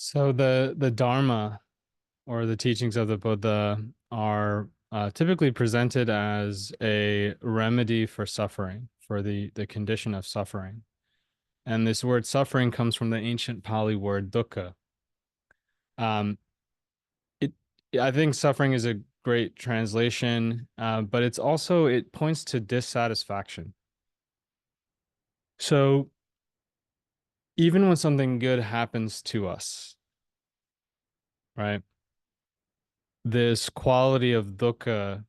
So the Dharma or the teachings of the Buddha are typically presented as a remedy for suffering, for the condition of suffering. And this word suffering comes from the ancient Pali word dukkha. Um, it I think suffering is a great translation, but it points to dissatisfaction. So even when something good happens to us, right, this quality of dukkha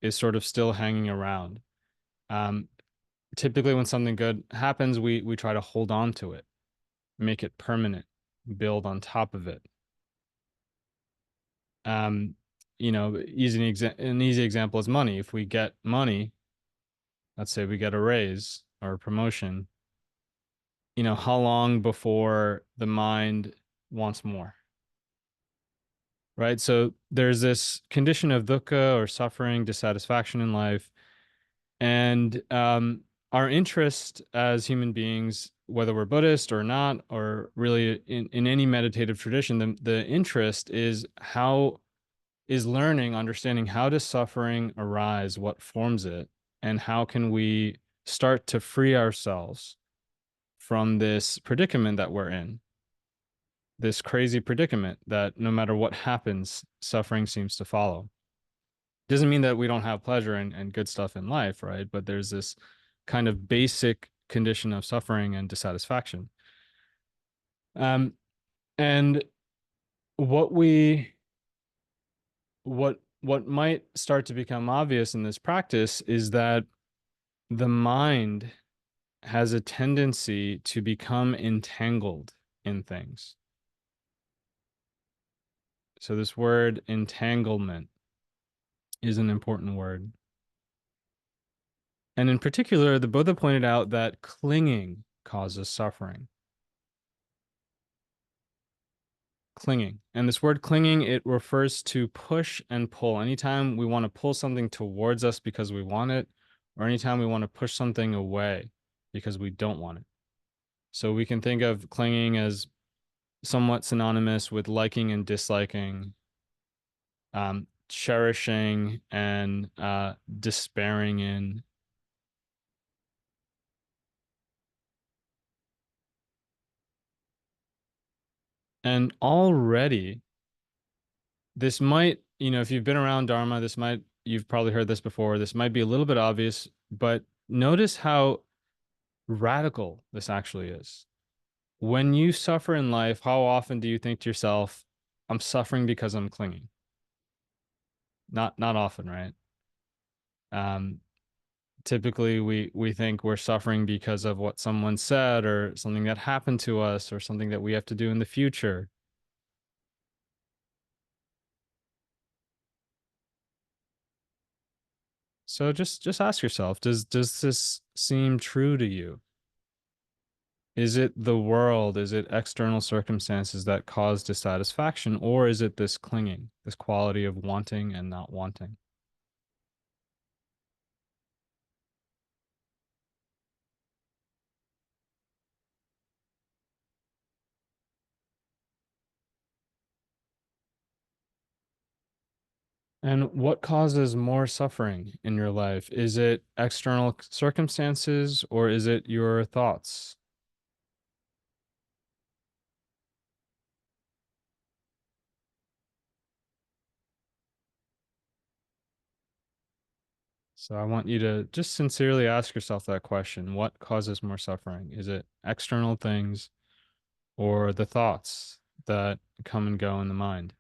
is sort of still hanging around. Um, Typically, when something good happens, we try to hold on to it, make it permanent, build on top of it. Um, an easy example is money. If we get money, let's say we get a raise or a promotion, how long before the mind wants more, right? So there's this condition of dukkha or suffering, dissatisfaction in life. And our interest as human beings, whether we're Buddhist or not, or really in any meditative tradition, the interest is learning, understanding how does suffering arise, what forms it, and how can we start to free ourselves from this predicament that we're in, this crazy predicament that no matter what happens, suffering seems to follow. Doesn't mean that we don't have pleasure and good stuff in life, right? But there's this kind of basic condition of suffering and dissatisfaction. Um, and what we what might start to become obvious in this practice is that the mind has a tendency to become entangled in things. So this word entanglement is an important word. And in particular, the Buddha pointed out that clinging causes suffering. Clinging. And this word clinging, it refers to push and pull. Anytime we want to pull something towards us because we want it, or anytime we want to push something away because we don't want it. So we can think of clinging as somewhat synonymous with liking and disliking, cherishing and despairing in. And already, this might, if you've been around Dharma, you've probably heard this before. This might be a little bit obvious, but notice how radical this actually is. When you suffer in life, how often do you think to yourself, I'm suffering because I'm clinging? Not often, right? Um, Typically we think we're suffering because of what someone said or something that happened to us or something that we have to do in the future. So just ask yourself, does this seem true to you? Is it the world? Is it external circumstances that cause dissatisfaction, or is it this clinging, this quality of wanting and not wanting? And what causes more suffering in your life? Is it external circumstances or is it your thoughts? So I want you to just sincerely ask yourself that question. What causes more suffering? Is it external things or the thoughts that come and go in the mind?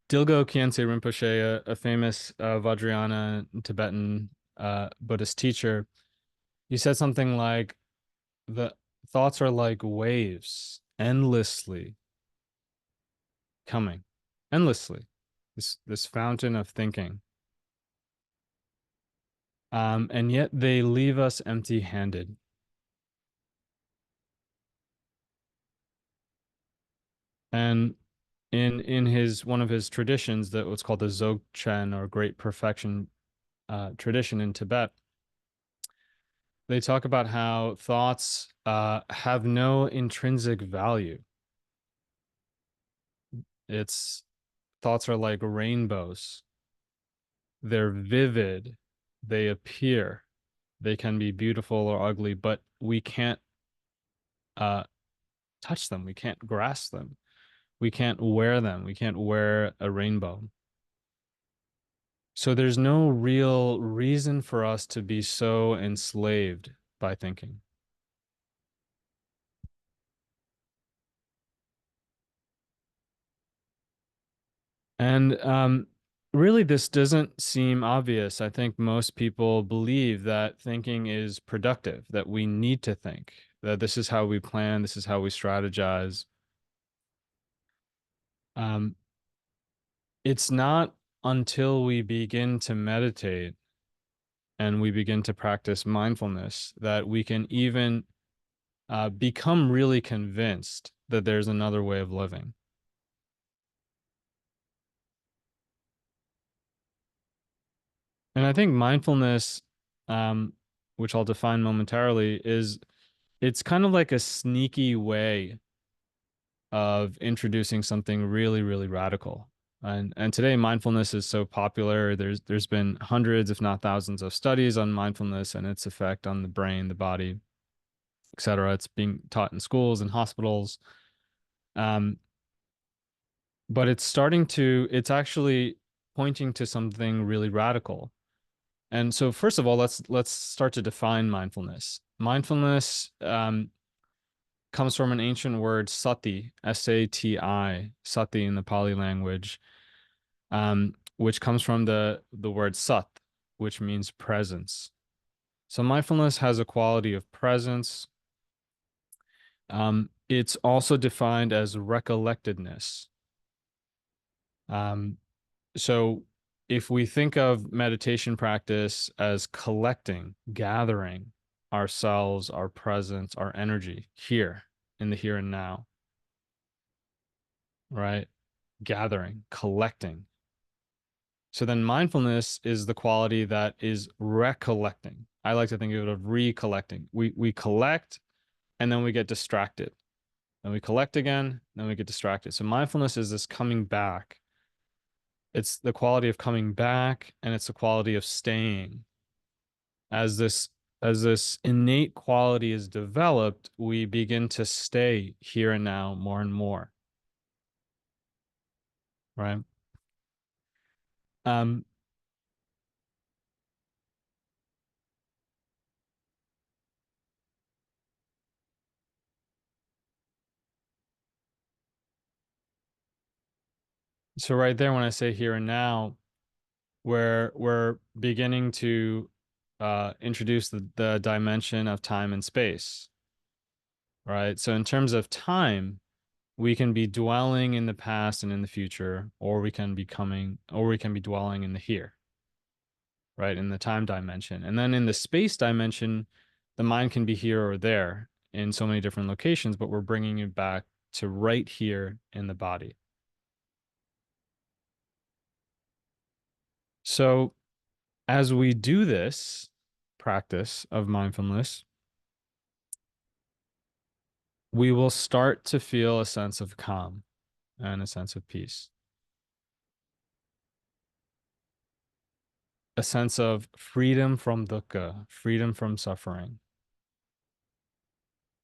Dilgo Khyentse Rinpoche, a famous Vajrayana Tibetan Buddhist teacher, he said something like, the thoughts are like waves endlessly coming, endlessly. This fountain of thinking. And yet they leave us empty-handed. And in his one of his traditions, that what's called the Dzogchen or Great Perfection tradition in Tibet, They talk about how thoughts have no intrinsic value. It's thoughts are like rainbows. They're vivid. They appear. They can be beautiful or ugly, but we can't uh, touch them. We can't grasp them. We can't wear them. We can't wear a rainbow. So there's no real reason for us to be so enslaved by thinking. And really, this doesn't seem obvious. I think most people believe that thinking is productive, that we need to think, that this is how we plan, this is how we strategize. Um, it's not until we begin to meditate and we begin to practice mindfulness that we can even become really convinced that there's another way of living. And I think mindfulness, um, which I'll define momentarily, is it's kind of like a sneaky way of introducing something really, really radical. And today mindfulness is so popular. There's been hundreds, if not thousands, of studies on mindfulness and its effect on the brain, the body, etc. It's being taught in schools and hospitals. Um, but it's actually pointing to something really radical. And so first of all, let's start to define mindfulness. Mindfulness comes from an ancient word sati, S-A-T-I, sati in the Pali language, which comes from the word sat, which means presence. So mindfulness has a quality of presence. It's also defined as recollectedness. Um, so if we think of meditation practice as collecting, gathering ourselves, our presence, our energy here in the here and now, right? Gathering, collecting. So then mindfulness is the quality that is recollecting. I like to think of it of recollecting. We collect and then we get distracted. Then we collect again, then we get distracted. So mindfulness is this coming back. It's the quality of coming back and it's the quality of staying. As this innate quality is developed, we begin to stay here and now more and more, right? Um, so right there, when I say here and now, where we're beginning to introduce the dimension of time and space, right? So in terms of time, we can be dwelling in the past and in the future, or we can be dwelling in the here, right? In the time dimension. And then in the space dimension, the mind can be here or there in so many different locations, but we're bringing it back to right here in the body. So as we do this practice of mindfulness, we will start to feel a sense of calm and a sense of peace, a sense of freedom from dukkha, freedom from suffering.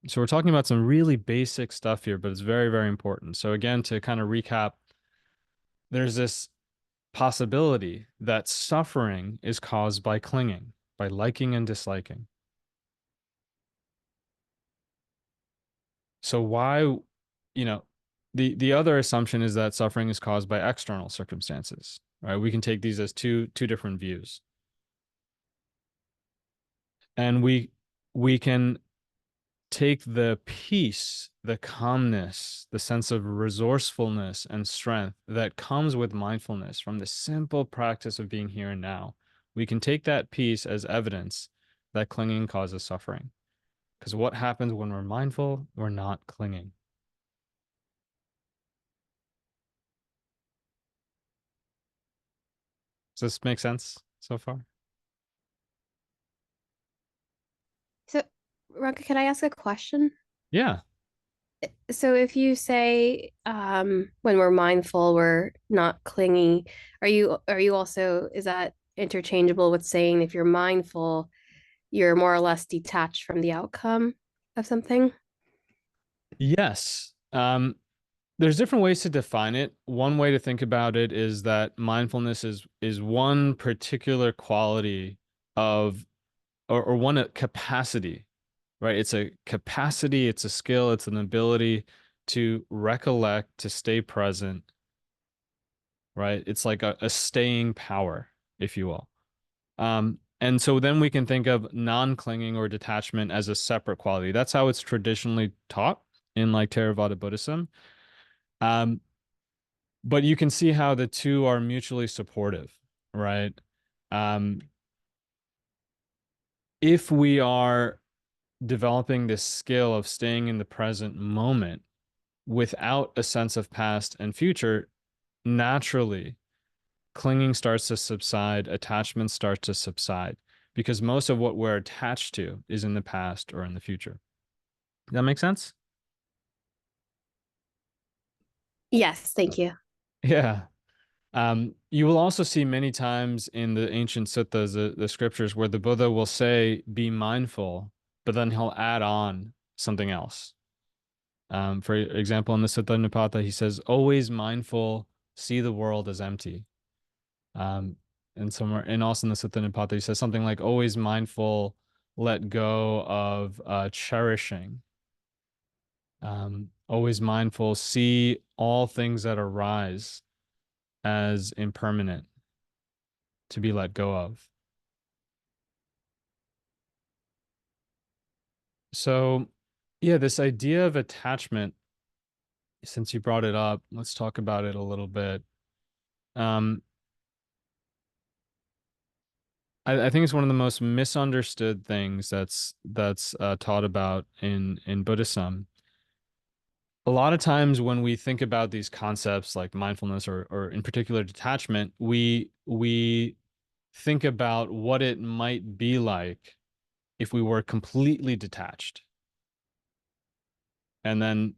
So we're talking about some really basic stuff here, but it's very, very important. So again, to kind of recap, there's this possibility that suffering is caused by clinging, by liking and disliking. So why, the other assumption is that suffering is caused by external circumstances, right? We can take these as two different views. And we can take the peace, the calmness, the sense of resourcefulness and strength that comes with mindfulness from the simple practice of being here and now. We can take that peace as evidence that clinging causes suffering. Because what happens when we're mindful? We're not clinging. Does this make sense so far? Ronka, can I ask a question? Yeah. So if you say when we're mindful, we're not clingy, are you also, is that interchangeable with saying if you're mindful, you're more or less detached from the outcome of something? Yes. There's different ways to define it. One way to think about it is that mindfulness is one particular quality of or one capacity, right? It's a capacity, it's a skill, it's an ability to recollect, to stay present, right? It's like a staying power, if you will. And so then we can think of non-clinging or detachment as a separate quality. That's how it's traditionally taught in like Theravada Buddhism. Um, but you can see how the two are mutually supportive, right? Um, if we are developing this skill of staying in the present moment without a sense of past and future, naturally clinging starts to subside, attachment starts to subside, because most of what we're attached to is in the past or in the future. Does that make sense? Yes, thank you. Yeah. You will also see many times in the ancient suttas, the scriptures, where the Buddha will say, be mindful, but then he'll add on something else. For example, in the Sutta Nipata, he says, always mindful, see the world as empty. Um, and somewhere, and also in the Sutta Nipata, he says something like, always mindful, let go of cherishing. Always mindful, see all things that arise as impermanent, to be let go of. So, yeah, this idea of attachment, since you brought it up, let's talk about it a little bit. Um, I think it's one of the most misunderstood things that's taught about in Buddhism. A lot of times when we think about these concepts like mindfulness or in particular detachment, we think about what it might be like if we were completely detached. And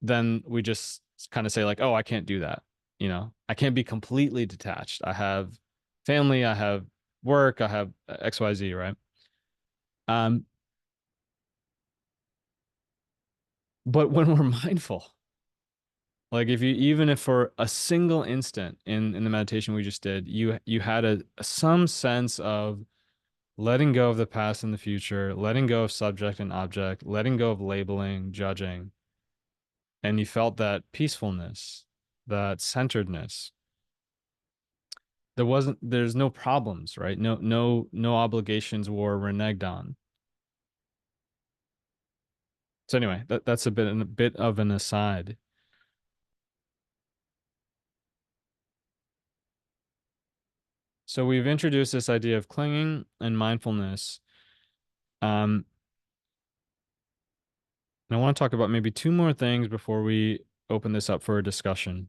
then we just kind of say like, oh, I can't do that. You know, I can't be completely detached. I have family, I have work, I have XYZ, right? Um, but when we're mindful, like if you even if for a single instant in the meditation we just did, you had some sense of letting go of the past and the future, letting go of subject and object, letting go of labeling, judging, and you felt that peacefulness, that centeredness. There's no problems, right? No obligations were reneged on. So anyway, that's a bit of an aside. So we've introduced this idea of clinging and mindfulness. Um, and I want to talk about maybe two more things before we open this up for a discussion.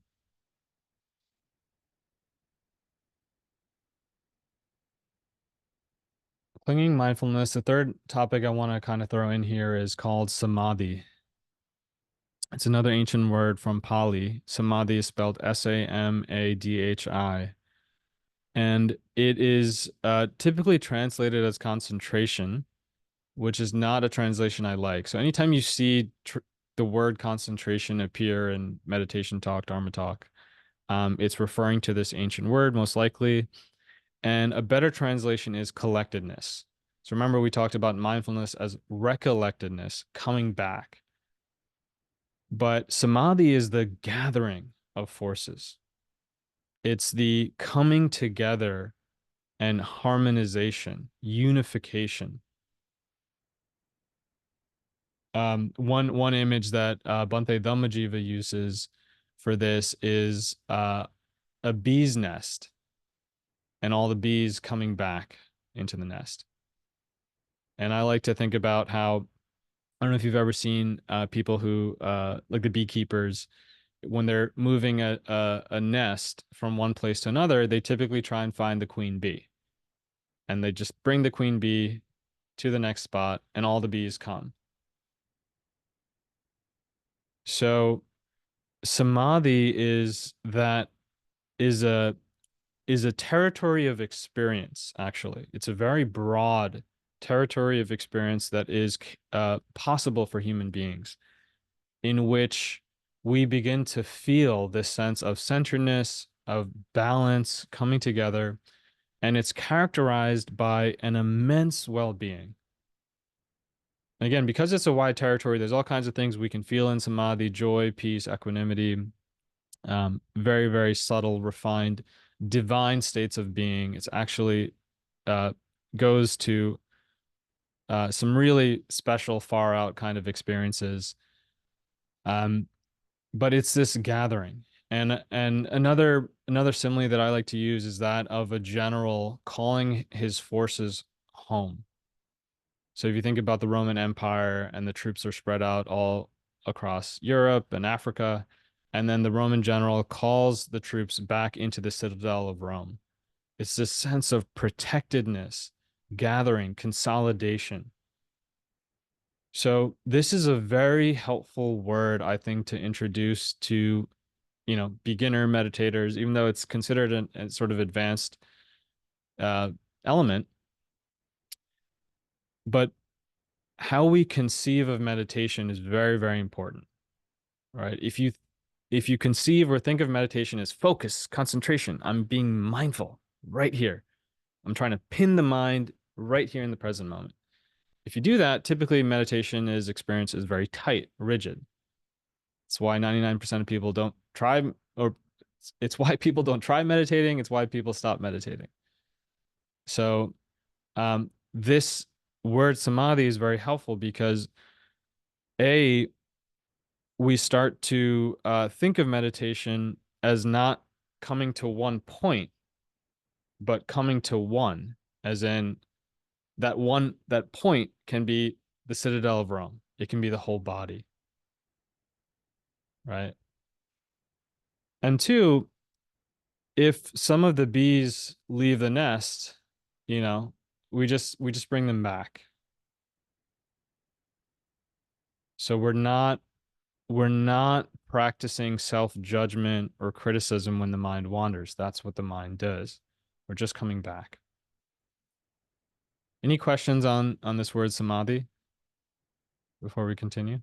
Clinging, mindfulness. The third topic I want to kind of throw in here is called Samadhi. It's another ancient word from Pali. Samadhi is spelled Samadhi. And it is typically translated as concentration, which is not a translation I like. So anytime you see the word concentration appear in meditation talk, Dharma talk, it's referring to this ancient word most likely. And a better translation is collectedness. So remember, we talked about mindfulness as recollectedness, coming back. But samadhi is the gathering of forces. It's the coming together and harmonization, unification. One image that Bhante Dhammajiva uses for this is a bee's nest and all the bees coming back into the nest. And I like to think about how I don't know if you've ever seen people who like the beekeepers when they're moving a nest from one place to another, they typically try and find the queen bee, and they just bring the queen bee. to the next spot, and all the bees come. So Samadhi is a is a territory of experience, actually. It's a very broad territory of experience that is possible for human beings, in which we begin to feel this sense of centeredness, of balance coming together, and it's characterized by an immense well-being. Again, because it's a wide territory, there's all kinds of things we can feel in samadhi: joy, peace, equanimity, very, very subtle, refined, divine states of being. It's actually uh, goes to some really special, far out kind of experiences. Um, but it's this gathering. And another simile that I like to use is that of a general calling his forces home. So if you think about the Roman Empire and the troops are spread out all across Europe and Africa, and then the Roman general calls the troops back into the citadel of Rome. It's this sense of protectedness, gathering, consolidation. So this is a very helpful word, I think, to introduce to, beginner meditators, even though it's considered a sort of advanced uh, element. But how we conceive of meditation is very, very important, right? If you conceive or think of meditation as focus, concentration, I'm being mindful right here. I'm trying to pin the mind right here in the present moment. If you do that, typically meditation is experienced as very tight, rigid. It's why 99% of people don't try, or it's why people don't try meditating. It's why people stop meditating. So, this word samadhi is very helpful because A, we start to think of meditation as not coming to one point, but coming to one, as in that point can be the citadel of Rome. It can be the whole body, right? And two, if some of the bees leave the nest, you know, we just bring them back. So we're not practicing self-judgment or criticism when the mind wanders. That's what the mind does. We're just coming back. Any questions on this word samadhi before we continue?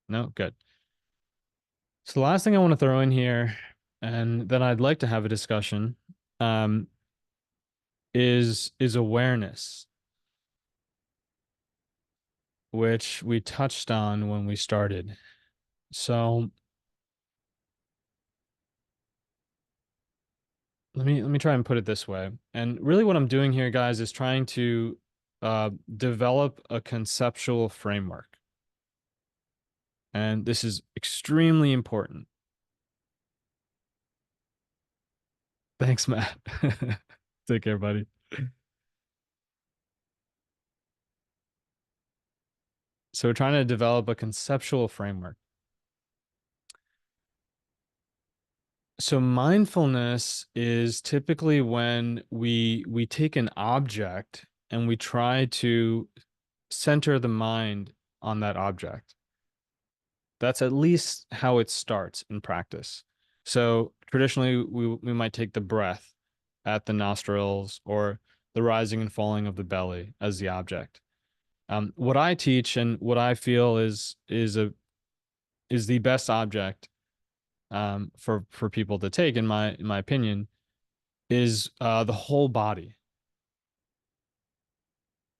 No? Good. So the last thing I want to throw in here, and then I'd like to have a discussion, um, is awareness, which we touched on when we started. So let me try and put it this way. And really what I'm doing here, guys, is trying to develop a conceptual framework. And this is extremely important. Thanks, Matt. Take care, buddy. So we're trying to develop a conceptual framework. So mindfulness is typically when we take an object and we try to center the mind on that object. That's at least how it starts in practice. So traditionally, we might take the breath at the nostrils or the rising and falling of the belly as the object. What I teach and what I feel is the best object for people to take, in my opinion, is the whole body.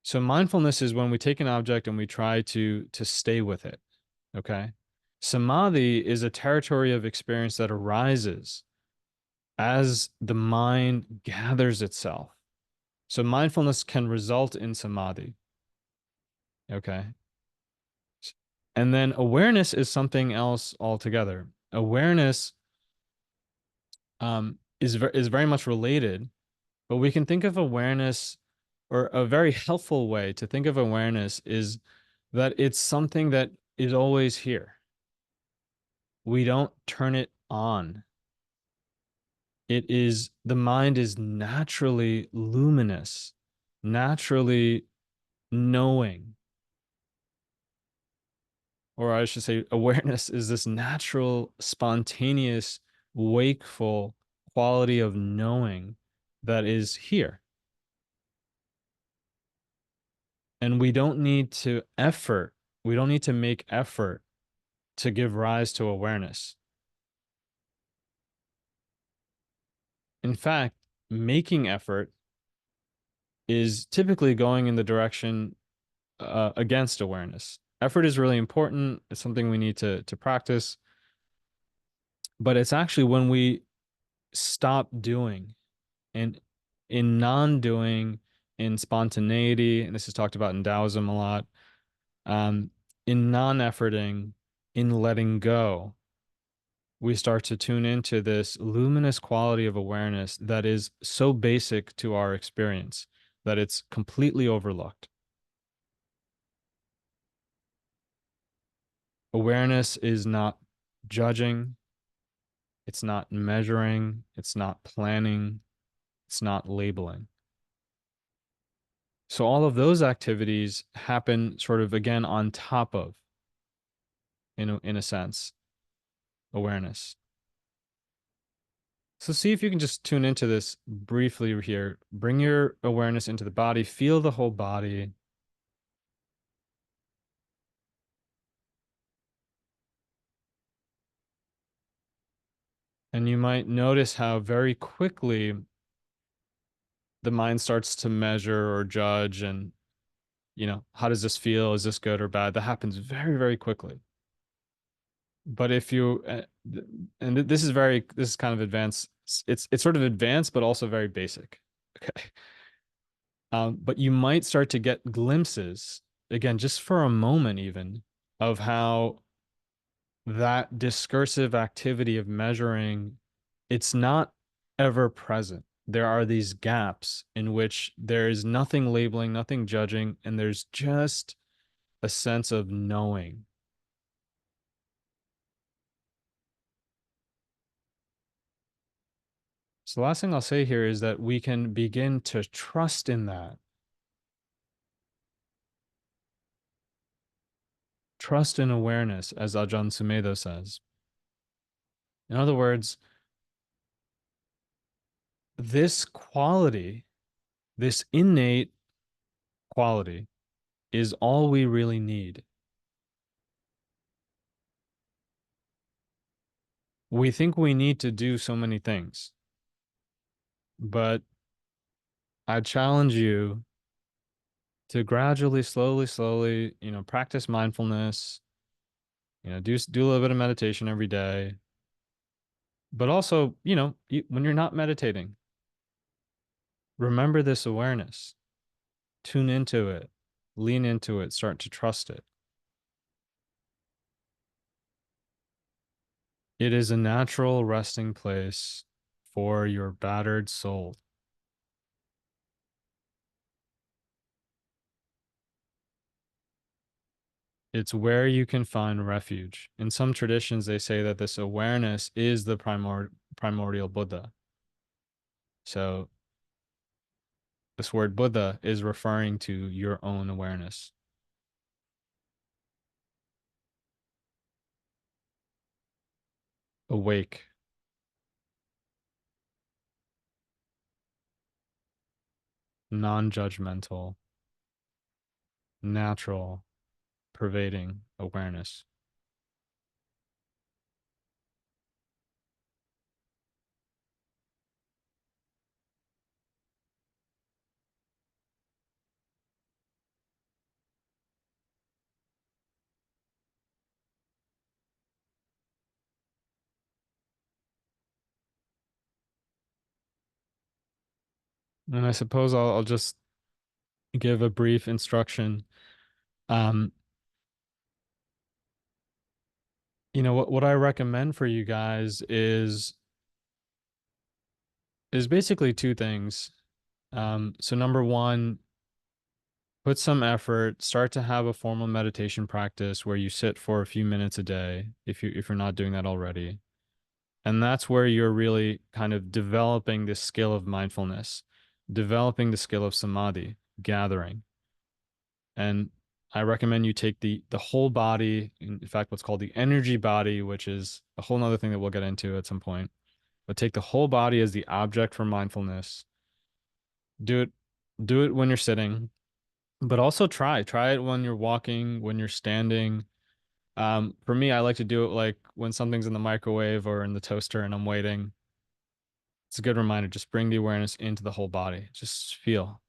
So mindfulness is when we take an object and we try to stay with it. Okay. Samadhi is a territory of experience that arises as the mind gathers itself. So mindfulness can result in samadhi. Okay. And then awareness is something else altogether. Awareness is very much related, but we can think of awareness, or a very helpful way to think of awareness is that it's something that is always here. We don't turn it on. The mind is naturally luminous. naturally knowing, or I should say, awareness is this natural, spontaneous, wakeful quality of knowing that is here. And we don't need to effort, we don't need to make effort to give rise to awareness. In fact, making effort is typically going in the direction against awareness. Effort is really important. It's something we need to practice, but it's actually when we stop doing and in non-doing, in spontaneity, and this is talked about in Taoism a lot, um, in non-efforting, in letting go, we start to tune into this luminous quality of awareness that is so basic to our experience that it's completely overlooked. Awareness is not judging, it's not measuring, it's not planning, it's not labeling. So all of those activities happen sort of again on top of, in a sense, awareness. So see if you can just tune into this briefly here. Bring your awareness into the body, feel the whole body. And you might notice how very quickly the mind starts to measure or judge and, how does this feel? Is this good or bad? That happens very, very quickly. But if you, and this is kind of advanced. It's sort of advanced, but also very basic. Okay. But you might start to get glimpses, again, just for a moment even, of how that discursive activity of measuring, it's not ever present. There are these gaps in which there is nothing labeling, nothing judging, and there's just a sense of knowing. So the last thing I'll say here is that we can begin to trust in that. Trust in awareness, as Ajahn Sumedho says. In other words, this quality, this innate quality, is all we really need. We think we need to do so many things, but I challenge you to gradually, slowly, slowly, practice mindfulness, do a little bit of meditation every day. But also, when you're not meditating, remember this awareness, tune into it, lean into it, start to trust it. It is a natural resting place for your battered soul. It's where you can find refuge. In some traditions, they say that this awareness is the primordial Buddha. So this word Buddha is referring to your own awareness. Awake, non-judgmental, natural, pervading awareness. And I suppose I'll just give a brief instruction. Um, what I recommend for you guys is basically two things. So number one, put some effort, start to have a formal meditation practice where you sit for a few minutes a day if you're not doing that already. And that's where you're really kind of developing this skill of mindfulness, developing the skill of samadhi. gathering. And I recommend you take the whole body, in fact, what's called the energy body, which is a whole nother thing that we'll get into at some point. But take the whole body as the object for mindfulness. Do it, do it when you're sitting, but also try it when you're walking, when you're standing. For me, I like to do it like when something's in the microwave or in the toaster and I'm waiting. It's a good reminder. Just bring the awareness into the whole body. Just feel.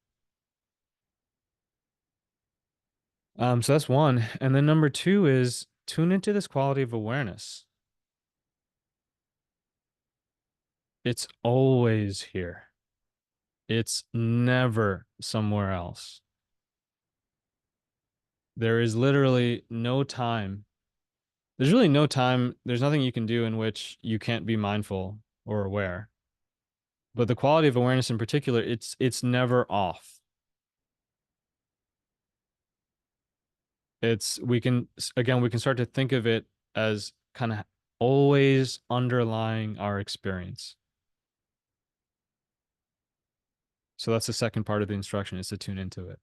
So that's one. And then number two is tune into this quality of awareness. It's always here. It's never somewhere else. There is literally no time. There's really no time. There's nothing you can do in which you can't be mindful or aware. But the quality of awareness in particular, it's never off. It's we can again we can start to think of it as kind of always underlying our experience. So that's the second part of the instruction is to tune into it.